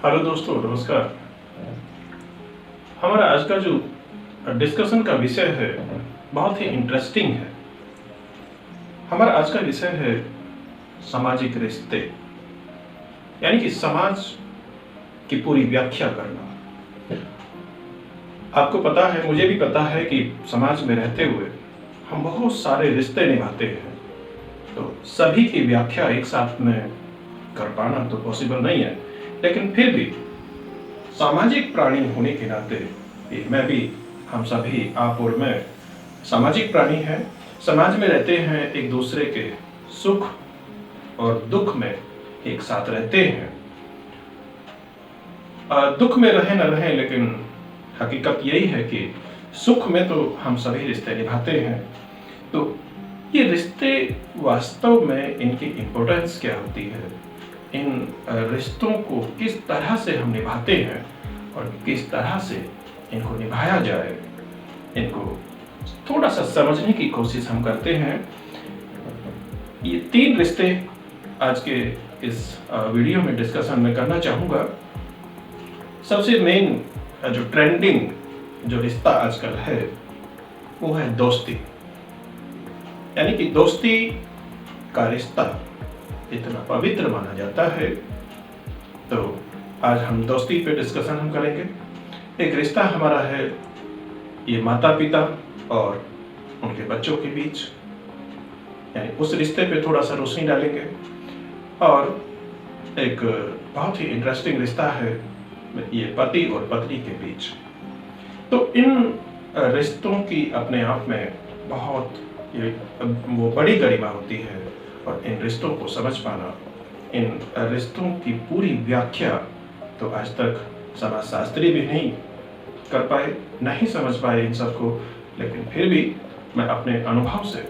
Hello दोस्तों, नमस्कार। हमारा आज का जो डिस्कशन का विषय है बहुत ही इंटरेस्टिंग है। हमारा आज का विषय है सामाजिक रिश्ते, यानी कि समाज की पूरी व्याख्या करना। आपको पता है, मुझे भी पता है कि समाज में रहते हुए हम बहुत सारे रिश्ते निभाते हैं, तो सभी की व्याख्या एक साथ में कर पाना तो पॉसिबल नहीं है, लेकिन फिर भी सामाजिक प्राणी होने के नाते मैं भी, हम सभी, आप और मैं सामाजिक प्राणी हैं। समाज में रहते हैं, एक दूसरे के सुख और दुख में एक साथ रहते हैं। दुख में रहे न रहे, लेकिन हकीकत यही है कि सुख में तो हम सभी रिश्ते निभाते हैं। तो ये रिश्ते वास्तव में, इनकी इम्पोर्टेंस क्या होती है, इन रिश्तों को किस तरह से हम निभाते हैं और किस तरह से इनको निभाया जाए, इनको थोड़ा सा समझने की कोशिश हम करते हैं। ये 3 रिश्ते आज के इस वीडियो में डिस्कशन में करना चाहूँगा। सबसे मेन जो ट्रेंडिंग जो रिश्ता आजकल है वो है दोस्ती, यानी कि दोस्ती का रिश्ता इतना पवित्र माना जाता है। तो आज हम दोस्ती पे डिस्कशन हम करेंगे। एक रिश्ता हमारा है ये माता पिता और उनके बच्चों के बीच, यानी उस रिश्ते पे थोड़ा सा रोशनी डालेंगे। और एक बहुत ही इंटरेस्टिंग रिश्ता है ये पति और पत्नी के बीच। तो इन रिश्तों की अपने आप में बहुत वो बड़ी गरिमा होती है, और इन रिश्तों को समझ पाना, इन रिश्तों की पूरी व्याख्या तो आज तक समाजशास्त्री भी नहीं कर पाए, नहीं समझ पाए इन सबको, लेकिन फिर भी मैं अपने अनुभव से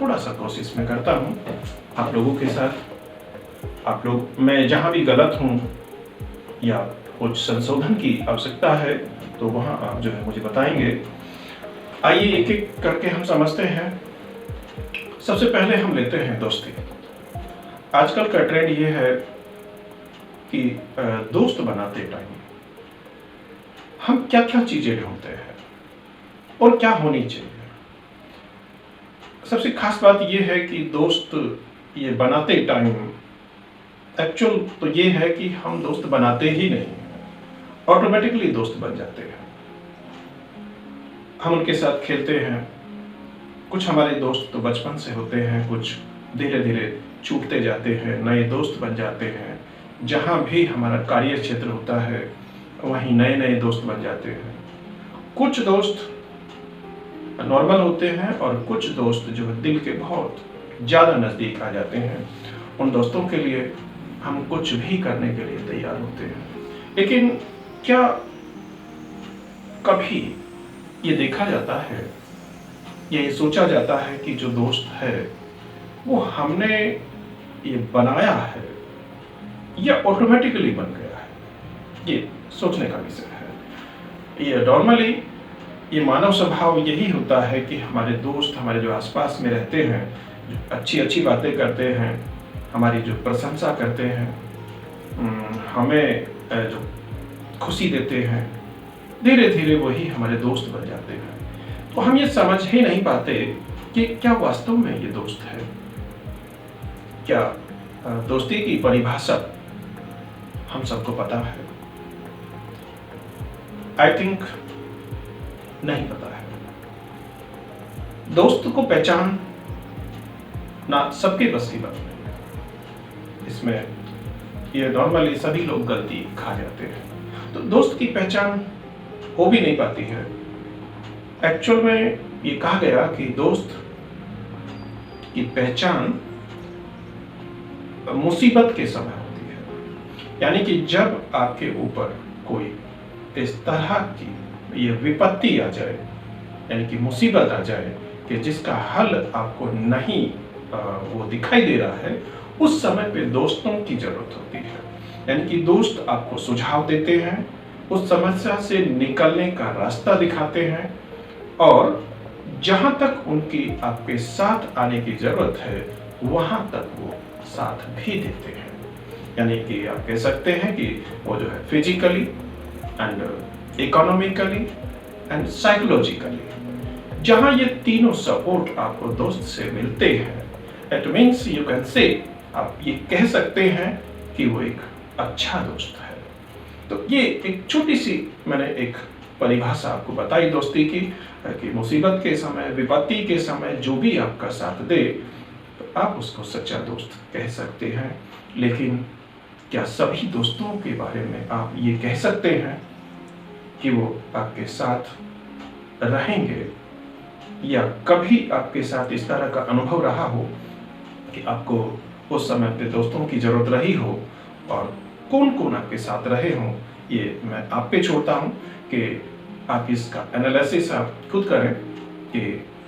थोड़ा सा कोशिश में करता हूँ आप लोगों के साथ। आप लोग, मैं जहाँ भी गलत हूँ या कुछ संशोधन की आवश्यकता है तो वहाँ आप जो है मुझे बताएंगे। आइए एक एक करके हम समझते हैं। सबसे पहले हम लेते हैं दोस्ती। आजकल का ट्रेंड ये है कि दोस्त बनाते टाइम हम क्या क्या चीजें ढूंढते हैं और क्या होनी चाहिए। सबसे खास बात ये है कि दोस्त ये बनाते टाइम एक्चुअल तो ये है कि हम दोस्त बनाते ही नहीं, ऑटोमेटिकली दोस्त बन जाते हैं। हम उनके साथ खेलते हैं। कुछ हमारे दोस्त तो बचपन से होते हैं, कुछ धीरे धीरे छूटते जाते हैं, नए दोस्त बन जाते हैं। जहाँ भी हमारा कार्य क्षेत्र होता है वहीं नए नए दोस्त बन जाते हैं। कुछ दोस्त नॉर्मल होते हैं और कुछ दोस्त जो दिल के बहुत ज़्यादा नज़दीक आ जाते हैं। उन दोस्तों के लिए हम कुछ भी करने के लिए तैयार होते हैं। लेकिन क्या कभी ये देखा जाता है, ये सोचा जाता है कि जो दोस्त है वो हमने ये बनाया है या ऑटोमेटिकली बन गया है? ये सोचने का विषय है। ये नॉर्मली ये मानव स्वभाव यही होता है कि हमारे दोस्त, हमारे जो आसपास में रहते हैं, जो अच्छी अच्छी बातें करते हैं, हमारी जो प्रशंसा करते हैं, हमें जो खुशी देते हैं, धीरे धीरे वही हमारे दोस्त बन जाते हैं। तो हम ये समझ ही नहीं पाते कि क्या वास्तव में ये दोस्त है। क्या दोस्ती की परिभाषा हम सबको पता है? आई थिंक नहीं पता है। दोस्त को पहचान ना सबके बस की बात नहीं है। इसमें ये नॉर्मली सभी लोग गलती खा जाते हैं। तो दोस्त की पहचान हो भी नहीं पाती है। एक्चुअल में ये कहा गया कि दोस्त की पहचान मुसीबत के समय होती है, यानी कि जब आपके ऊपर कोई इस तरह की ये विपत्ति आ जाए, यानी कि मुसीबत आ जाए कि जिसका हल आपको नहीं वो दिखाई दे रहा है, उस समय पे दोस्तों की जरूरत होती है। यानी कि दोस्त आपको सुझाव देते हैं, उस समस्या से निकलने का रास्ता दिखाते हैं, और जहां तक उनकी आपके साथ आने की जरूरत है वहां तक वो साथ भी देते हैं। यानी कि आप कह सकते हैं कि वो जो है physically and economically and psychologically, जहां ये तीनों सपोर्ट आपको दोस्त से मिलते हैं, it means you can say, आप ये कह सकते हैं कि वो एक अच्छा दोस्त है। तो ये एक छोटी सी मैंने एक परिभाषा आपको बताई दोस्ती की, कि मुसीबत के समय, विपत्ति के समय जो भी आपका साथ दे, तो आप उसको सच्चा दोस्त कह सकते हैं। लेकिन क्या सभी दोस्तों के बारे में आप ये कह सकते हैं कि वो आपके साथ रहेंगे, या कभी आपके साथ इस तरह का अनुभव रहा हो कि आपको उस समय पे दोस्तों की जरूरत रही हो, और कौन कौन आपके साथ रहे हों, ये मैं आप पे छोड़ता हूँ कि आप इसका एनालिसिस आप खुद करें कि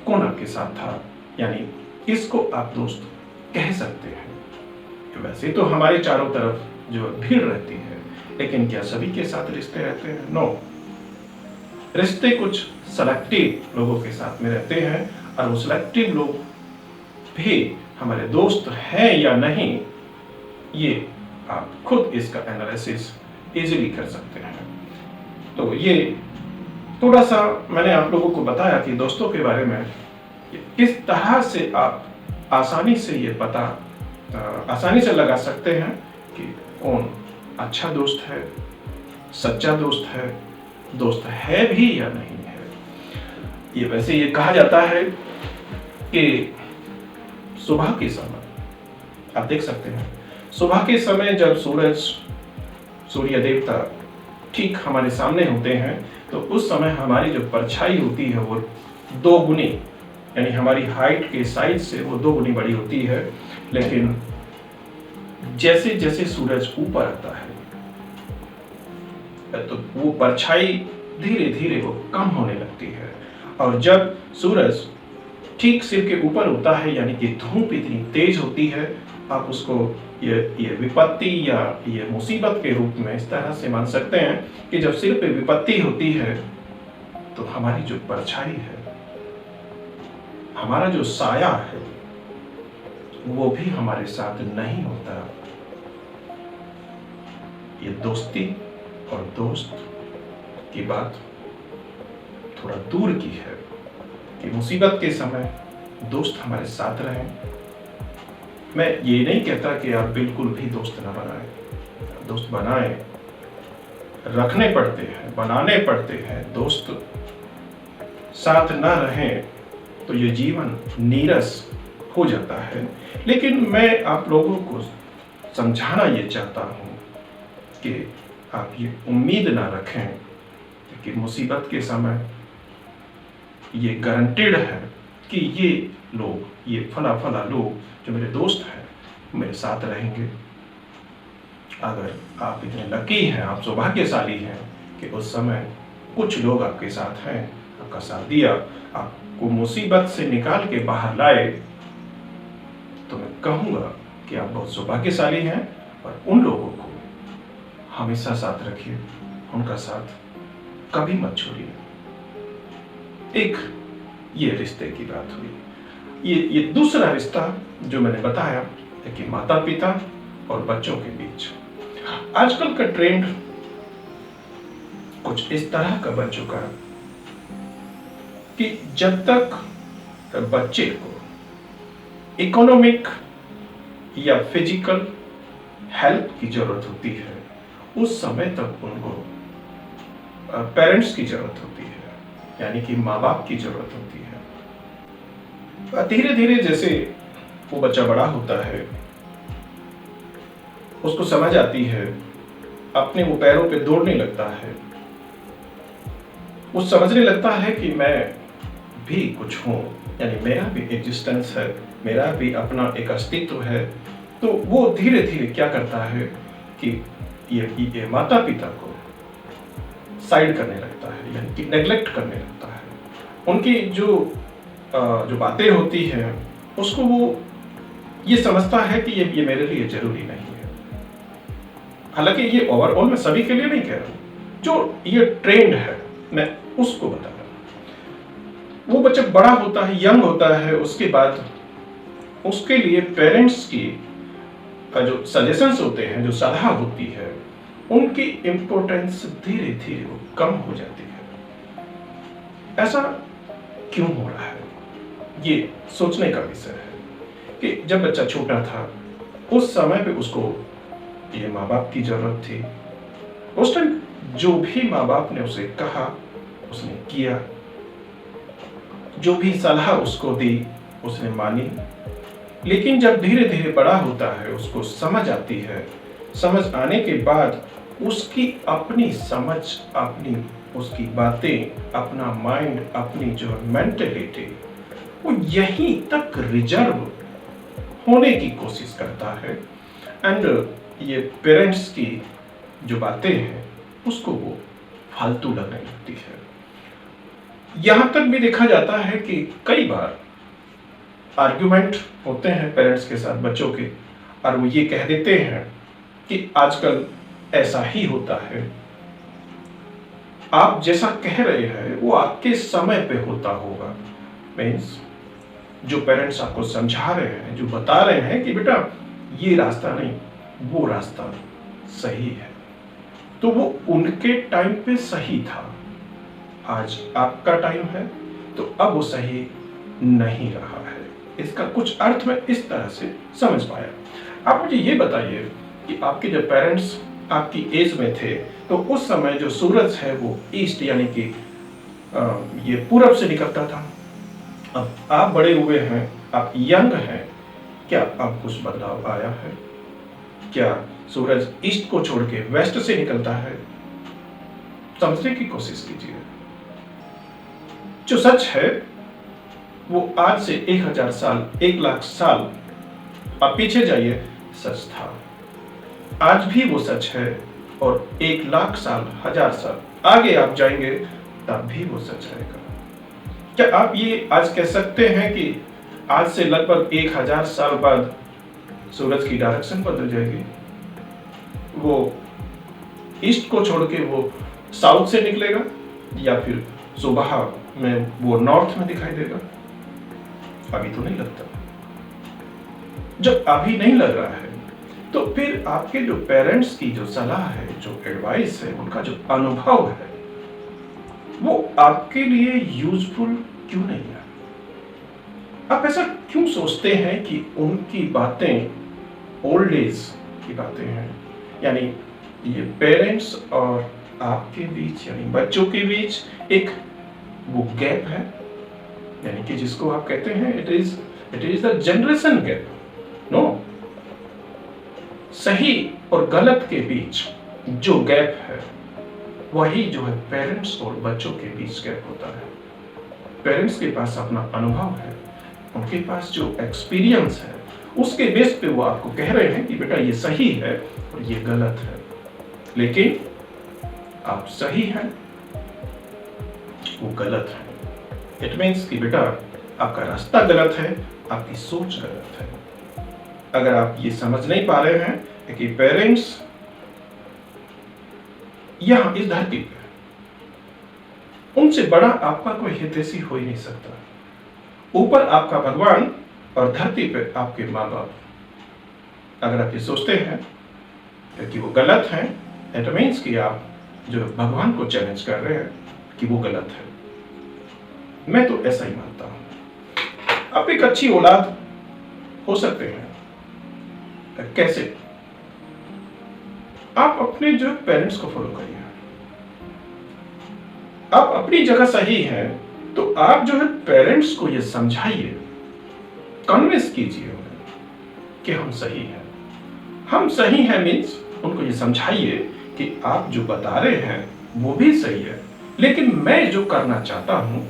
कौन आपके साथ था, यानी किसको आप दोस्त कह सकते हैं। वैसे तो हमारे चारों तरफ जो भीड़ रहती है, लेकिन क्या सभी के साथ रिश्ते रहते हैं? नो, रिश्ते कुछ सेलेक्टिव लोगों के साथ में रहते हैं, और वो सेलेक्टिव लोग भी हमारे दोस्त हैं या नहीं, ये आप खुद इसका एनालिसिस इजीली कर सकते हैं। तो ये थोड़ा सा मैंने आप लोगों को बताया कि दोस्तों के बारे में किस तरह से आप आसानी से ये पता आसानी से लगा सकते हैं कि कौन अच्छा दोस्त है, सच्चा दोस्त है भी या नहीं है। ये वैसे ये कहा जाता है कि सुबह के समय आप देख सकते हैं, सुबह के समय जब सूर्य देवता ठीक हमारे सामने होते हैं, तो उस समय हमारी जो परछाई होती है वो दो गुनी, यानी हमारी हाइट के साइज से वो दो गुनी बड़ी होती है। लेकिन जैसे जैसे सूरज ऊपर आता है, तो वो परछाई धीरे धीरे वो कम होने लगती है, और जब सूरज ठीक सिर के ऊपर होता है, यानी कि धूप इतनी तेज होती है, आप उसको ये विपत्ति या ये मुसीबत के रूप में इस तरह से मान सकते हैं कि जब सिर पे विपत्ति होती है, तो हमारी जो परछाई है, हमारा जो साया है, वो भी हमारे साथ नहीं होता। ये दोस्ती और दोस्त की बात थोड़ा दूर की है कि मुसीबत के समय दोस्त हमारे साथ रहें। मैं ये नहीं कहता कि आप बिल्कुल भी दोस्त ना बनाएं, दोस्त बनाएं, रखने पड़ते हैं, बनाने पड़ते हैं। दोस्त साथ ना रहें तो ये जीवन नीरस हो जाता है। लेकिन मैं आप लोगों को समझाना ये चाहता हूँ कि आप ये उम्मीद ना रखें कि मुसीबत के समय ये गारंटेड है कि ये लोग, ये फला लोग जो मेरे दोस्त हैं, मेरे साथ रहेंगे। अगर आप इतने लकी हैं, आप सौभाग्यशाली हैं कि उस समय कुछ लोग आपके साथ हैं, आपका साथ दिया, आपको मुसीबत से निकाल के बाहर लाए, तो मैं कहूँगा कि आप बहुत सौभाग्यशाली हैं। और उन लोगों को हमेशा साथ रखिए, उनका साथ कभी मत छोड़िए। एक ये रिश्ते की बात हुई। ये दूसरा रिश्ता जो मैंने बताया है कि माता पिता और बच्चों के बीच। आजकल का ट्रेंड कुछ इस तरह का बन चुका है कि जब तक बच्चे को इकोनॉमिक या फिजिकल हेल्प की जरूरत होती है, उस समय तक उनको पेरेंट्स की जरूरत होती है, यानी कि माँ बाप की जरूरत होती है। धीरे धीरे जैसे वो बच्चा बड़ा होता है, उसको समझ आती है, अपने वो पैरों पे दौड़ने लगता है, वो समझने लगता है कि मैं भी कुछ हूँ, यानी मेरा भी एग्जिस्टेंस है, मेरा भी अपना एक अस्तित्व है। तो वो धीरे धीरे क्या करता है कि ये माता पिता को साइड करने लगता है, यानी कि नेग्लेक्ट करने लगता है। उनकी जो बातें होती हैं उसको वो ये समझता है कि ये मेरे लिए जरूरी नहीं है। हालांकि ये ओवरऑल मैं सभी के लिए नहीं कह रहा हूँ, जो ये ट्रेंड है मैं उसको बता रहा हूँ। वो बच्चा बड़ा होता है, यंग होता है, उसके बाद उसके लिए पेरेंट्स की जो सजेशंस होते हैं, जो सलाह होती है, उनकी इम्पोर्टेंस धीरे धीरे वो कम हो जाती है। ऐसा क्यों हो रहा है, ये सोचने का विषय है कि जब बच्चा छोटा था उस समय पे उसको ये माँ बाप की जरूरत थी। उस टाइम जो भी माँ बाप ने उसे कहा उसने किया, जो भी सलाह उसको दी उसने मानी। लेकिन जब धीरे धीरे बड़ा होता है, उसको समझ आती है, समझ आने के बाद उसकी अपनी समझ, अपनी उसकी बातें, अपना माइंड, अपनी जो मेंटेलिटी वो यहीं तक रिजर्व होने की कोशिश करता है। एंड ये पेरेंट्स की जो बातें हैं उसको वो फालतू लगने लगती है। यहां तक भी देखा जाता है कि कई बार आर्ग्यूमेंट होते हैं पेरेंट्स के साथ बच्चों के, और वो ये कह देते हैं कि आजकल ऐसा ही होता है, आप जैसा कह रहे हैं वो आपके समय पे होता होगा। मीन्स जो पेरेंट्स आपको समझा रहे हैं, जो बता रहे हैं कि बेटा ये रास्ता नहीं वो रास्ता सही है, तो वो उनके टाइम पे सही था। आज आपका टाइम है तो अब वो सही नहीं रहा है। इसका कुछ अर्थ मैं इस तरह से समझ पाया। आप मुझे ये बताइए कि आपके जब पेरेंट्स आपकी एज में थे तो उस समय जो सूरज है वो ईस्ट यानी कि ये पूरब से निकलता था। अब आप बड़े हुए हैं, आप यंग हैं, क्या अब कुछ बदलाव आया है? क्या सूरज ईस्ट को छोड़ के वेस्ट से निकलता है? समझने की कोशिश कीजिए। जो सच है वो आज से 1000 साल, 1 लाख साल आप पीछे जाइए, सच था। आज भी वो सच है, और 1 लाख साल, 1000 साल आगे आप जाएंगे तब भी वो सच रहेगा। क्या आप ये आज कह सकते हैं कि आज से लगभग 1000 साल बाद सूरज की डायरेक्शन बदल जाएगी? वो ईस्ट को छोड़ के वो साउथ से निकलेगा, या फिर सुबह में वो नॉर्थ में दिखाई देगा? अभी तो नहीं लगता। जब अभी नहीं लग रहा है तो फिर आपके जो पेरेंट्स की जो सलाह है, जो एडवाइस है, उनका जो अनुभव है, वो आपके लिए यूजफुल क्यों नहीं है? आप ऐसा क्यों सोचते हैं कि उनकी बातें ओल्ड एज की बातें हैं? यानी ये पेरेंट्स और आपके बीच, यानी बच्चों के बीच एक वो गैप है, यानी कि जिसको आप कहते हैं it is the generation gap. No, सही और गलत के बीच जो गैप है वही जो है पेरेंट्स और बच्चों के बीच गैप होता है। पेरेंट्स के पास अपना अनुभव है, उनके पास जो एक्सपीरियंस है, उसके बेस पे वो आपको कह रहे हैं कि बेटा ये सही है और ये गलत है। लेकिन आप सही हैं, वो गलत है। इट मीन्स कि बेटा आपका रास्ता गलत है, आपकी सोच गलत है। अगर आप ये समझ नहीं पा रहे हैं कि पेरेंट्स यहां इस धरती पे, उनसे बड़ा आपका कोई हितैषी हो ही नहीं सकता। ऊपर आपका भगवान और धरती पे आपके माँ बाप। अगर आप ये सोचते हैं कि वो गलत हैं, इट मीन्स कि आप जो भगवान को चैलेंज कर रहे हैं कि वो गलत है। मैं तो ऐसा ही मानता हूं। आप एक अच्छी औलाद हो सकते हैं। कैसे? आप अपने जो पेरेंट्स को फॉलो करिए। आप अपनी जगह सही हैं तो आप जो है पेरेंट्स को ये समझाइए, कन्विंस कीजिए उन्हें कि हम सही हैं। हम सही हैं मीन्स उनको ये समझाइए कि आप जो बता रहे हैं वो भी सही है, लेकिन मैं जो करना चाहता हूं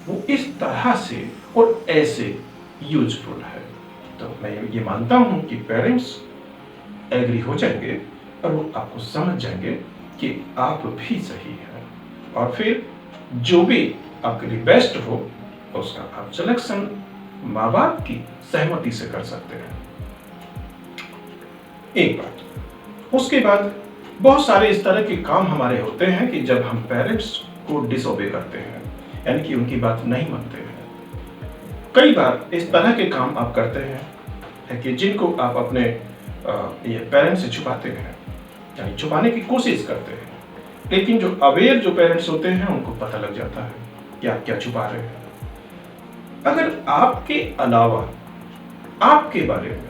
वो इस तरह से और ऐसे यूजफुल है। तो मैं ये मानता हूं कि पेरेंट्स एग्री हो जाएंगे और वो आपको समझ जाएंगे कि आप भी सही हैं, और फिर जो भी आपके लिए बेस्ट हो उसका आप सिलेक्शन माँ बाप की सहमति से कर सकते हैं। एक बात। उसके बाद बहुत सारे इस तरह के काम हमारे होते हैं कि जब हम पेरेंट्स को डिसओबे करते हैं, यानी कि उनकी बात नहीं मानते हैं। कई बार इस तरह के काम आप करते हैं कि जिनको आप अपने ये पेरेंट्स से छुपाते हैं, यानी छुपाने की कोशिश करते हैं। लेकिन जो अवेयर जो पेरेंट्स होते हैं उनको पता लग जाता है कि आप क्या छुपा रहे हैं। अगर आपके अलावा आपके बारे में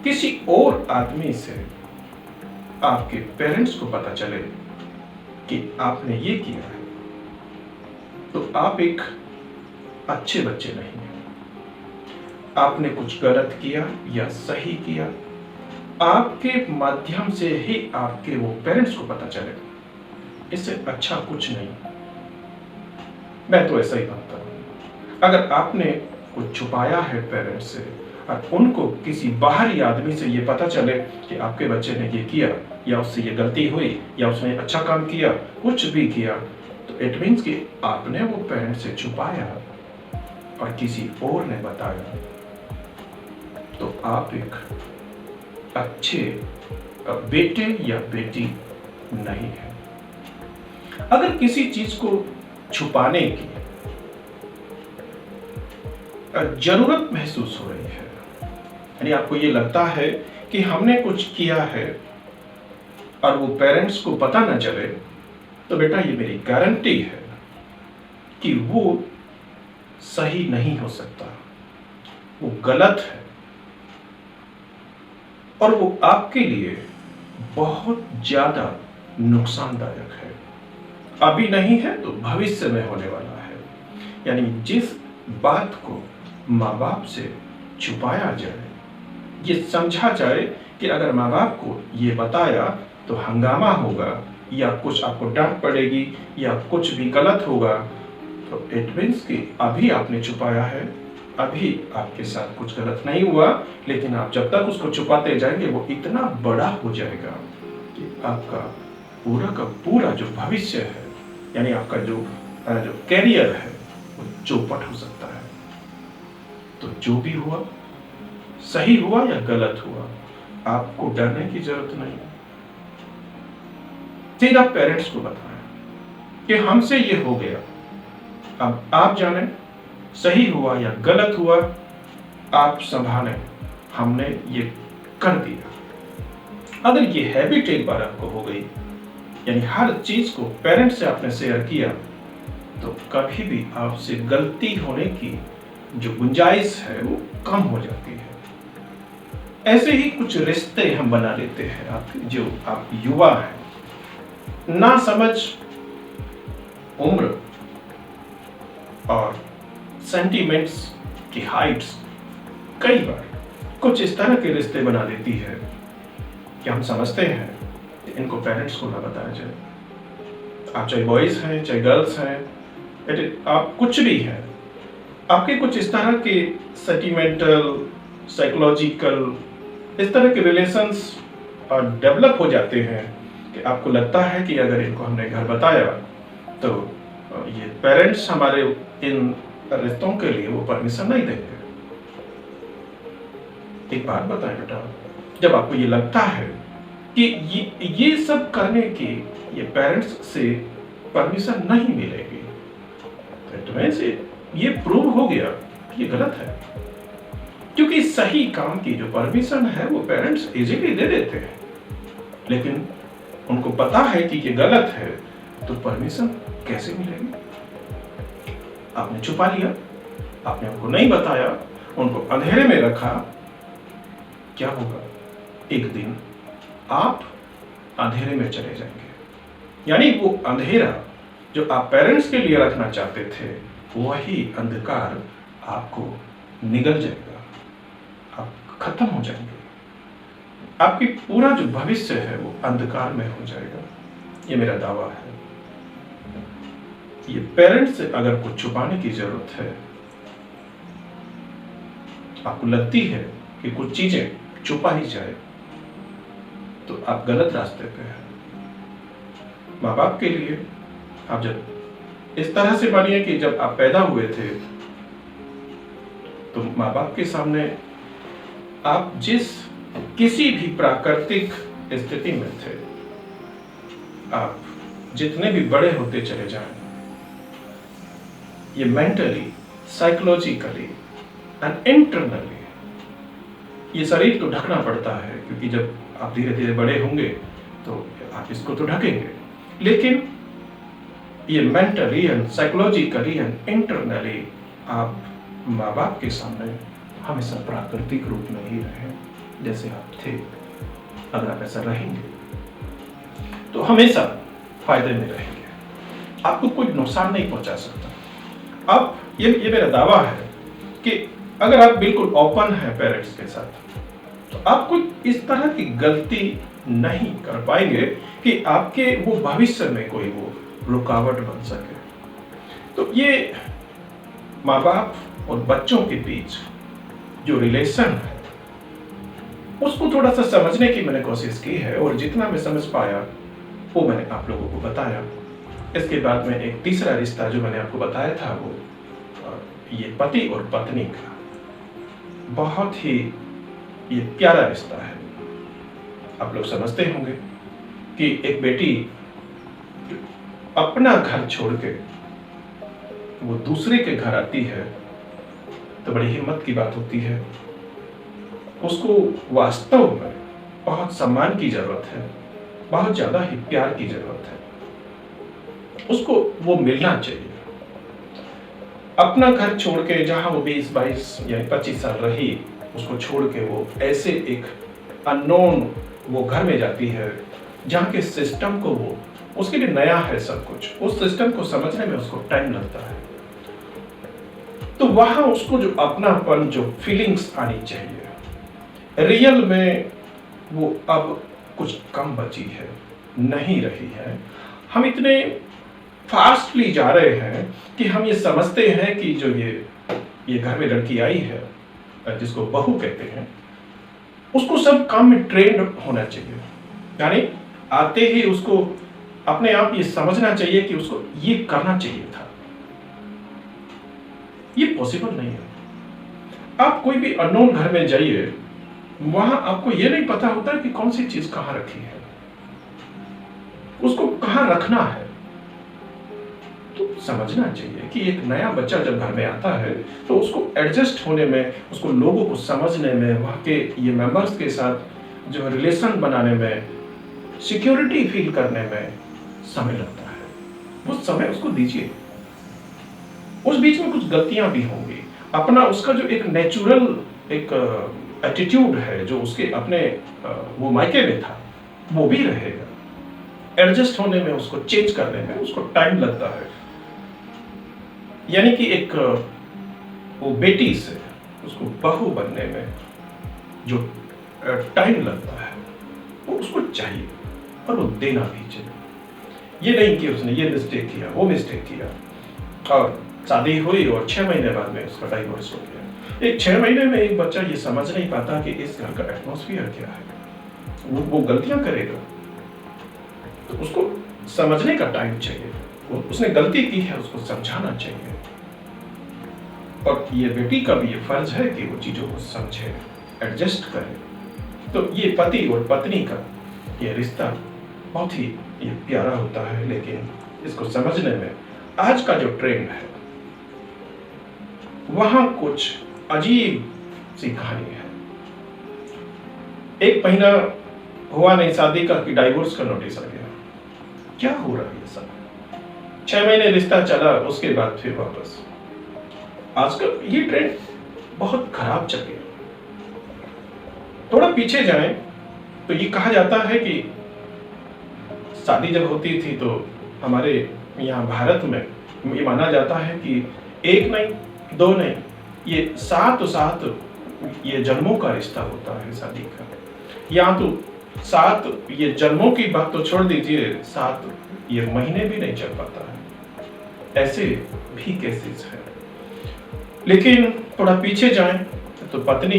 किसी और आदमी से आपके पेरेंट्स को पता चले कि आपने ये किया है, तो आप एक अच्छे बच्चे नहीं हैं। आपने कुछ गलत किया या सही किया, आपके माध्यम से ही आपके वो पेरेंट्स को पता चले, इससे अच्छा कुछ नहीं। मैं तो ऐसा ही मानता हूं। अगर आपने कुछ छुपाया है पेरेंट्स से और उनको किसी बाहरी आदमी से ये पता चले कि आपके बच्चे ने ये किया या उससे ये गलती हुई या उसने अच्छा काम किया, कुछ भी किया, तो इट मीन्स कि आपने वो पेरेंट्स से छुपाया और किसी और ने बताया, तो आप एक अच्छे बेटे या बेटी नहीं है। अगर किसी चीज को छुपाने की जरूरत महसूस हो रही है, यानी आपको ये लगता है कि हमने कुछ किया है और वो पेरेंट्स को पता न चले, तो बेटा ये मेरी गारंटी है कि वो सही नहीं हो सकता, वो गलत है और वो आपके लिए बहुत ज्यादा नुकसानदायक है। अभी नहीं है तो भविष्य में होने वाला है। यानी जिस बात को माँ बाप से छुपाया जाए, ये समझा जाए कि अगर माँ बाप को ये बताया तो हंगामा होगा या कुछ आपको डांट पड़ेगी या कुछ भी गलत होगा, तो इट मीन्स कि अभी आपने छुपाया है, अभी आपके साथ कुछ गलत नहीं हुआ, लेकिन आप जब तक उसको छुपाते जाएंगे वो इतना बड़ा हो जाएगा कि आपका पूरा का पूरा जो भविष्य है, यानी आपका जो कैरियर है, वो चौपट हो सकता है। तो जो भी हुआ, सही हुआ या गलत हुआ, आपको डरने की जरूरत नहीं है। सीधा पेरेंट्स को बताएं कि हमसे ये हो गया, अब आप जाने सही हुआ या गलत हुआ, आप संभालें, हमने ये कर दिया। अगर ये हैबिट एक बार आपको हो गई, यानी हर चीज को पेरेंट्स से आपने शेयर किया, तो कभी भी आपसे गलती होने की जो गुंजाइश है वो कम हो जाती है। ऐसे ही कुछ रिश्ते हम बना लेते हैं। आप युवा हैं, ना समझ उम्र और सेंटिमेंट्स की हाइट्स कई बार कुछ इस तरह के रिश्ते बना देती है कि हम समझते हैं कि इनको पेरेंट्स को ना बताया जाए। आप चाहे बॉयज हैं चाहे गर्ल्स हैं, आप कुछ भी हैं, आपके कुछ इस तरह के सेंटिमेंटल, साइकोलॉजिकल, इस तरह के रिलेशंस डेवलप हो जाते हैं कि आपको लगता है कि अगर इनको हमने घर बताया तो ये पेरेंट्स हमारे इन रिश्तों के लिए वो परमिशन नहीं देंगे। एक बात बताएं बेटा, जब आपको ये लगता है कि ये सब करने की ये पेरेंट्स से परमिशन नहीं मिलेगी, तो में से ये प्रूव हो गया कि ये गलत है। क्योंकि सही काम की जो परमिशन है वो पेरेंट्स इजीली दे देते हैं, लेकिन उनको पता है कि ये गलत है, तो परमिशन कैसे मिलेगी? आपने छुपा लिया, आपने उनको नहीं बताया, उनको अंधेरे में रखा, क्या होगा? एक दिन आप अंधेरे में चले जाएंगे। यानी वो अंधेरा जो आप पेरेंट्स के लिए रखना चाहते थे, वही अंधकार आपको निगल जाएगा, आप खत्म हो जाएंगे, आपकी पूरा जो भविष्य है वो अंधकार में हो जाएगा। ये मेरा दावा है। ये पेरेंट्स से अगर कुछ छुपाने की जरूरत है, आपको लगती है कि कुछ चीजें छुपा ही जाए, तो आप गलत रास्ते पे हैं। माँ बाप के लिए आप जब इस तरह से मानिए कि जब आप पैदा हुए थे तो माँ बाप के सामने आप जिस किसी भी प्राकृतिक स्थिति में थे, आप जितने भी बड़े होते चले जाएं, ये मेंटली, साइकोलॉजिकली एंड इंटरनली ये शरीर तो ढकना पड़ता है, क्योंकि जब आप धीरे धीरे बड़े होंगे तो आप इसको तो ढकेंगे, लेकिन ये mentally and psychologically and internally आप माँ बाप के सामने हमेशा प्राकृतिक रूप में ही रहें जैसे आप थे। अगर आप ऐसा रहेंगे तो हमेशा फायदे में रहेंगे, आपको कोई नुकसान नहीं पहुंचा सकता। आप ये मेरा दावा है कि अगर आप बिल्कुल ओपन हैं पेरेंट्स के साथ तो आप कोई इस तरह की गलती नहीं कर पाएंगे कि आपके वो भविष्य में कोई वो रुकावट बन सके। तो ये माँ बाप और बच्चों के बीच जो रिलेशन है उसको थोड़ा सा समझने की मैंने कोशिश की है, और जितना मैं समझ पाया वो मैंने आप लोगों को बताया। इसके बाद में एक तीसरा रिश्ता जो मैंने आपको बताया था वो ये पति और पत्नी का बहुत ही ये प्यारा रिश्ता है। आप लोग समझते होंगे कि एक बेटी अपना घर छोड़ के वो दूसरे के घर आती है तो बड़ी हिम्मत की बात होती है। उसको वास्तव में बहुत सम्मान की जरूरत है, बहुत ज्यादा ही प्यार की जरूरत है। उसको वो मिलना चाहिए। अपना घर छोड़ के जहां वो 20-22 या 25 साल रही, उसको छोड़ के वो ऐसे एक अननोन वो घर में जाती है जहाँ के सिस्टम को वो उसके लिए नया है सब कुछ, उस सिस्टम को समझने में उसको टाइम लगता है। तो वहां उसको जो अपनापन, जो फीलिंग्स आनी चाहिए, रियल में वो अब कुछ कम बची है, नहीं रही है। हम इतने फास्टली जा रहे हैं कि हम ये समझते हैं कि जो ये घर में लड़की आई है जिसको बहू कहते हैं, उसको सब काम में ट्रेंड होना चाहिए। यानी आते ही उसको अपने आप ये समझना चाहिए कि उसको ये करना चाहिए था। ये पॉसिबल नहीं है। आप कोई भी अननोन घर में जाइए, वहां आपको ये नहीं पता होता कि कौन सी चीज कहां रखी है, उसको कहां रखना है। तो समझना चाहिए कि एक नया बच्चा जब घर में आता है तो उसको एडजस्ट होने में, उसको लोगों को समझने में, वहां के ये मेंबर्स के साथ जो रिलेशन बनाने में, सिक्योरिटी फील करने में समय लगता है। वो समय उसको दीजिए। उस बीच में कुछ गलतियां भी होंगी। अपना उसका जो एक नेचुरल एक एटीट्यूड है जो उसके अपने वो मायके में था, वो भी रहेगा। एडजस्ट होने में, उसको चेंज करने में उसको टाइम लगता है। यानी कि एक वो बेटी से उसको बहू बनने में जो टाइम लगता है वो उसको चाहिए, और वो देना भी चाहिए। ये नहीं कि उसने ये मिस्टेक किया, वो मिस्टेक किया और शादी हुई और 6 महीने बाद में उसका डाइवोर्स हो गया। एक 6 महीने में एक बच्चा ये समझ नहीं पाता कि इस घर का एटमॉस्फेयर क्या है। वो गलतियां करेगा तो उसको समझने का टाइम चाहिए। उसने गलती की है, उसको समझाना चाहिए। और ये बेटी का भी ये फर्ज है कि वो चीजों को समझे, एडजस्ट करे। तो ये पति और पत्नी का ये रिश्ता बहुत ही ये प्यारा होता है, लेकिन इसको समझने में आज का जो ट्रेंड है वहां कुछ अजीब सी कहानी है। 1 महीना हुआ नहीं शादी का कि डाइवोर्स का नोटिस आ गया। क्या हो रहा है ये सब? 6 महीने रिश्ता चला, उसके बाद फिर वापस। आजकल ये ट्रेंड बहुत खराब चल गया। थोड़ा पीछे जाएं तो ये कहा जाता है कि शादी जब होती थी तो हमारे यहाँ भारत में ये माना जाता है कि 1 नहीं, 2 नहीं, ये 7 ये जन्मों का रिश्ता होता है शादी का। यहाँ तो 7 ये जन्मों की बात तो छोड़ दीजिए, 7 ये महीने भी नहीं चल पाता है। ऐसे भी केसेस हैं। लेकिन थोड़ा पीछे जाएं तो पत्नी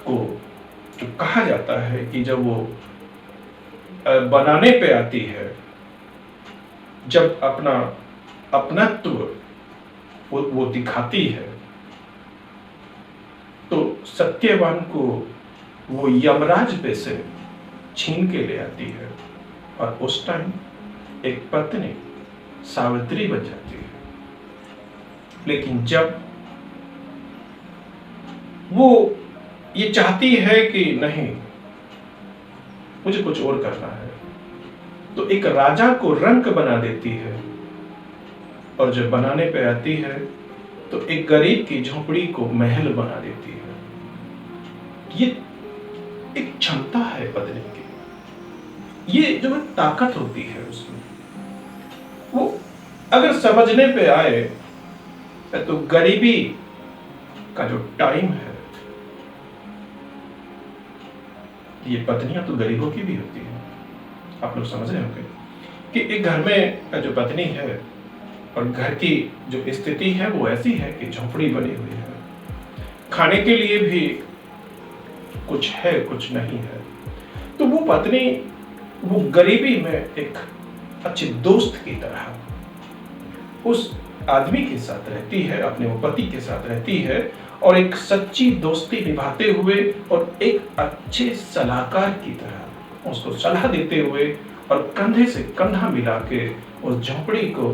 को जो कहा जाता है कि जब वो बनाने पे आती है, जब अपना अपनत्व वो दिखाती है, तो सत्यवान को वो यमराज पे से छीन के ले आती है, और उस टाइम एक पत्नी सावित्री बन जाती है। लेकिन जब वो ये चाहती है कि नहीं, मुझे कुछ और करना है, तो एक राजा को रंक बना देती है, और जब बनाने पे आती है तो एक गरीब की झोपड़ी को महल बना देती है। ये एक क्षमता है पत्नी की, ये जो ताकत होती है उसमें, वो अगर समझने पे आए तो गरीबी का जो टाइम है, ये पत्नियां तो गरीबों की भी होती है। आप लोग समझ रहे होंगे कि एक घर में जो पत्नी है और घर की जो स्थिति है वो ऐसी है कि झोपड़ी बनी हुई है, खाने के लिए भी कुछ है कुछ नहीं है, तो वो पत्नी वो गरीबी में एक अच्छे दोस्त की तरह उस आदमी के साथ रहती है, अपने वो पति के साथ रहती है, और एक सच्ची दोस्ती निभाते हुए और एक अच्छे सलाहकार की तरह उसको सलाह देते हुए और कंधे से कंधा मिला के उस झोपड़ी को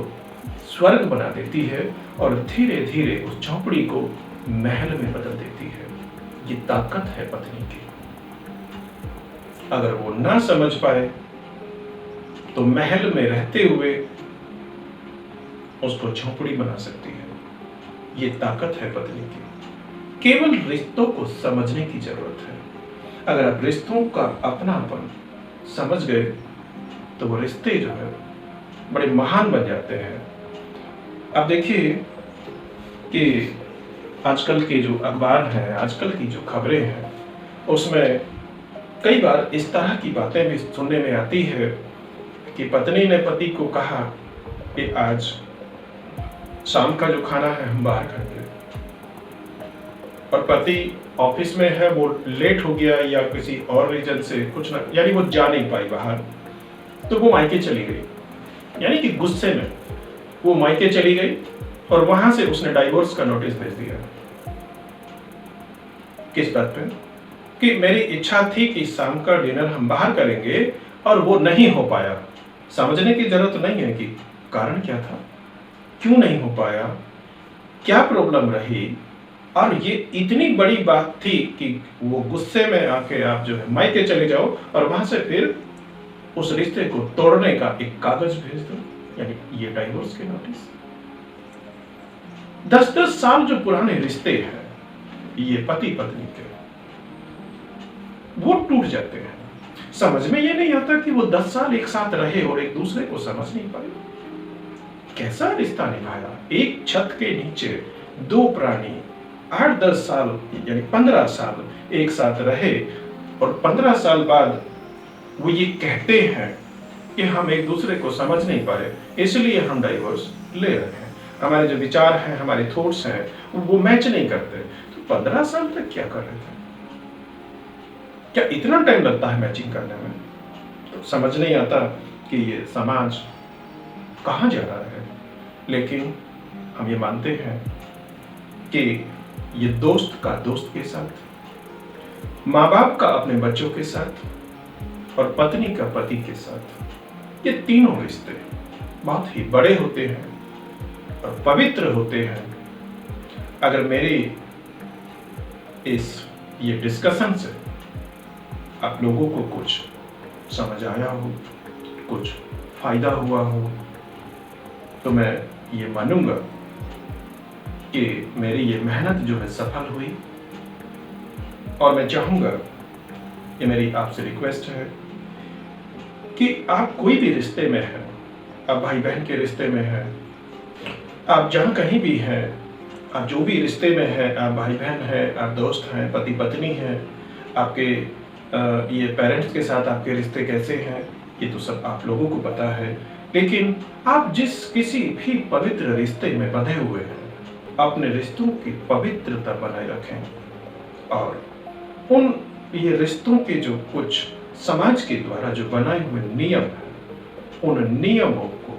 स्वर्ग बना देती है, और धीरे धीरे उस झोपड़ी को महल में बदल देती है। ये ताकत है पत्नी की। अगर वो ना समझ पाए तो महल में रहते हुए उसको झोपड़ी बना सकती है। ये ताकत है पत्नी की। केवल रिश्तों को समझने की जरूरत है। अगर आप रिश्तों का अपनापन समझ गए तो वो रिश्ते जो है बड़े महान बन जाते हैं। अब देखिए कि आजकल के जो अखबार हैं, आजकल की जो खबरें हैं, उसमें कई बार इस तरह की बातें भी सुनने में आती है कि पत्नी ने पति को कहा कि आज शाम का जो खाना है हम बाहर खाएंगे, और पति ऑफिस में है, वो लेट हो गया या किसी और रीजन से कुछ ना, यानी वो जा नहीं पाई बाहर, तो वो मायके चली गई, यानी कि गुस्से में वो मायके चली गई और वहां से उसने डाइवोर्स का नोटिस भेज दिया। किस बात पे? कि मेरी इच्छा थी कि शाम का डिनर हम बाहर करेंगे और वो नहीं हो पाया। समझने की जरूरत नहीं है कि कारण क्या था, क्यों नहीं हो पाया, क्या प्रॉब्लम रही, और ये इतनी बड़ी बात थी कि वो गुस्से में आके आप जो है मायके चले जाओ और वहां से फिर उस रिश्ते को तोड़ने का एक कागज भेज दो, यानी ये डाइवोर्स के नोटिस। 10-10 साल जो पुराने रिश्ते हैं ये पति पत्नी के, वो टूट जाते हैं। समझ में ये नहीं आता कि वो 10 साल एक साथ रहे और एक दूसरे को समझ नहीं पाए। कैसा रिश्ता निभाया, एक छत के नीचे दो प्राणी 8-10 साल यानी 15 साल एक साथ रहे, और 15 साल बाद वो ये कहते हैं कि हम एक दूसरे को समझ नहीं पाए, इसलिए हम डाइवोर्स ले रहे हैं, हमारे जो विचार हैं, हमारे थॉट्स हैं, वो मैच नहीं करते। तो 15 साल तक क्या कर रहे थे? क्या इतना टाइम लगता है मैचिंग करने में? तो समझ नहीं आता कि ये समाज कहाँ जा रहा है। लेकिन हम ये मानते हैं कि ये दोस्त का दोस्त के साथ, माँ बाप का अपने बच्चों के साथ, और पत्नी का पति के साथ, ये तीनों रिश्ते बहुत ही बड़े होते हैं और पवित्र होते हैं। अगर मेरी ये डिस्कशन से आप लोगों को कुछ समझ आया हो, कुछ फायदा हुआ हो, तो मैं ये मानूंगा कि मेरी ये मेहनत जो है सफल हुई। और मैं चाहूंगा, ये मेरी आपसे रिक्वेस्ट है कि आप कोई भी रिश्ते में हैं, आप भाई बहन के रिश्ते में हैं, आप जहाँ कहीं भी हैं, आप जो भी रिश्ते में हैं, आप भाई बहन हैं, आप दोस्त हैं, पति पत्नी हैं, आपके ये पेरेंट्स के साथ आपके रिश्ते कैसे हैं, ये तो सब आप लोगों को पता है। लेकिन आप जिस किसी भी पवित्र रिश्ते में बंधे हुए हैं, अपने रिश्तों की पवित्रता बनाए रखें, और उन ये रिश्तों के जो कुछ समाज के द्वारा जो बनाए हुए नियम हैं, उन नियमों को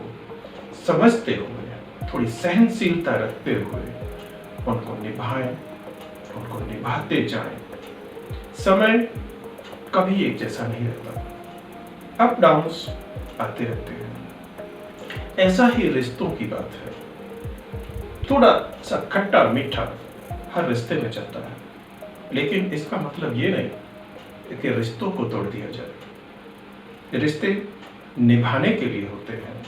समझते हुए, थोड़ी सहनशीलता रखते हुए उनको निभाएं, उनको निभाते जाएं। समय कभी एक जैसा नहीं रहता, अप डाउन्स आते रहते हैं। ऐसा ही रिश्तों की बात है, थोड़ा सा खट्टा मीठा हर रिश्ते में चलता है। लेकिन इसका मतलब ये नहीं कि रिश्तों को तोड़ दिया जाए। रिश्ते निभाने के लिए होते हैं,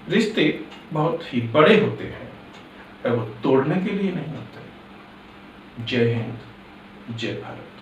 रिश्ते बहुत ही बड़े होते हैं, और वो तोड़ने के लिए नहीं होते। जय हिंद, जय भारत।